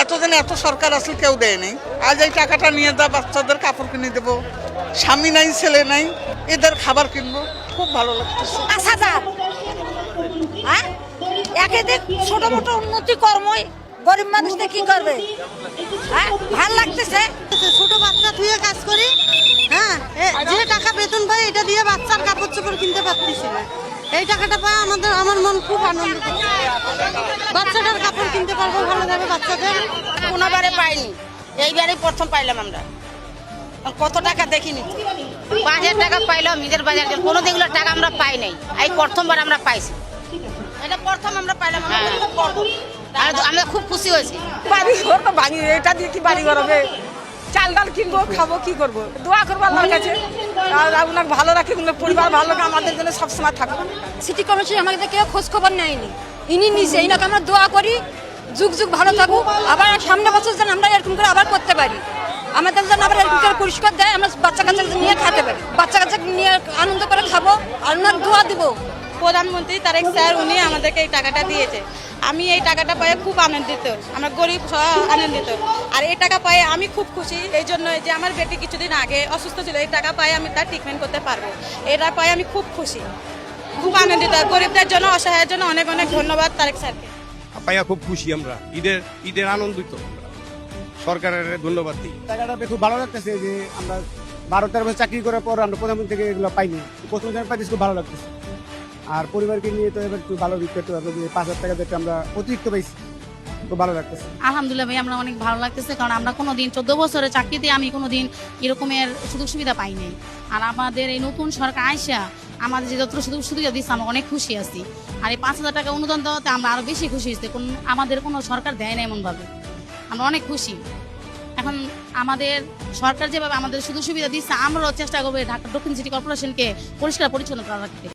এতদিন এত সরকার আসলে কেউ দেয় নাই। আজ এই টাকাটা নিয়ে যা বাচ্চাদের কাপড় কিনে দেবো, স্বামী নাই ছেলে নাই, এদের খাবার কিনবো, খুব ভালো লাগতেছে। 5,000 হ্যাঁ একেদিন ছোট মোটো উন্নতি কর্মই গরিব মানুষটা কি করবে? হ্যাঁ ভাল লাগতেছে। ছোট বাচ্চা থুয়ে কাজ করি, হ্যাঁ যে টাকা বেতন পাই এটা দিয়ে বাচ্চার কাপড় চোপড় কিনতে পারতেছি না। এই টাকাটা পাই আমার মন খুব আনন্দ পাচ্ছে। বাচ্চাটার কাপড় কিনতে পারবো ভালোভাবে বাচ্চাদের। কোনোবারে পাইনি, এইবারে প্রথম পাইলাম আমরা। কত টাকা দেখিনি, 5,000 টাকা পাইলাম নিজের বাজার। কোনোদিন এগুলো টাকা আমরা পাই নাই, এই প্রথমবার আমরা পাইছি। এটা প্রথম আমরা পাইলাম, আমরা খুব খুশি হয়েছি। বাড়ি ঘর তো ভাঙি, এটা দিয়ে কি বাড়ি ঘর হবে? চাল ডাল কিনবো, খাবো, কি করবো? দোয়া করবো আল্লাহর কাছে, আর আপনার ভালো রাখি, পরিবার ভালো রাখে, আমাদের জন্য সবসময় থাকবো। সিটি কমিশন আমাদের কেউ খোঁজ খবর নেয়নি, ইনি নিজে ইনাকে আমরা দোয়া করি যুগ যুগ ভালো থাকুক, আবার সামনে বছর যেন আমরা এরকম করে আবার করতে পারি। আমাদের যেন আবার এরকম করে পরিষ্কার দেয়, আমরা বাচ্চা কাচ্চা নিয়ে খেতে পারি, বাচ্চা কাচ্চা নিয়ে আনন্দ করে খাবো আর ওনার দোয়া দিব। প্রধানমন্ত্রী তারেক স্যার উনি আমাদেরকে এই টাকাটা দিয়েছে। আমি এই টাকাটা পেয়ে খুব আনন্দিত, আমরা গরিব আনন্দিত। আর এই টাকা পাই আমি খুব খুশি, এই জন্য যে আমার বেটি কিছুদিন আগে অসুস্থ ছিল, এই টাকা পাই আমি তার ট্রিটমেন্ট করতে পারবো। এটা পাই আমি খুব খুশি, খুব আনন্দিত। গরিবদের জন্য, অসহায়ের জন্য অনেক অনেক ধন্যবাদ তারেক স্যারকে। পাইয়া খুব খুশি আমরা, ঈদের আনন্দিত। সরকারের ধন্যবাদ দিই। টাকাটা পেয়ে খুব ভালো লাগতেছে যে আমরা 12-13 বছর চাকরি করার পর আমরা প্রধানমন্ত্রী থেকে এগুলো পাইনি, প্রথম দিন পাইতেছি, খুব ভালো লাগতেছে। আর পরিবারকে নিয়ে তো এবার একটু ভালো দিক করতে পারবো যে 5,000 টাকা যেটা আমরা অতিরিক্ত পাইছি, খুব ভালো লাগতেছে। আলহামদুলিল্লাহ ভাই, আমরা অনেক ভালো লাগতেছে, কারণ আমরা কোনোদিন 14 বছরের চাকরিতে আমি কোনোদিন এরকমের সুযোগ সুবিধা পাই নাই। আর আমাদের এই নতুন সরকার আইসা আমাদের যে যত সুযোগ সুবিধা দিচ্ছে আমরা অনেক খুশি আছি। আর এই 5,000 টাকা অনুদান দেওয়াতে আমরা আরো বেশি খুশি হয়েছি, আমাদের কোনো সরকার দেয় না এমনভাবে, আমরা অনেক খুশি। এখন আমাদের সরকার যেভাবে আমাদের সুযোগ সুবিধা দিচ্ছে, আমরাও চেষ্টা করবো ঢাকা দক্ষিণ সিটি কর্পোরেশনকে পরিষ্কার পরিচ্ছন্ন রাখতে।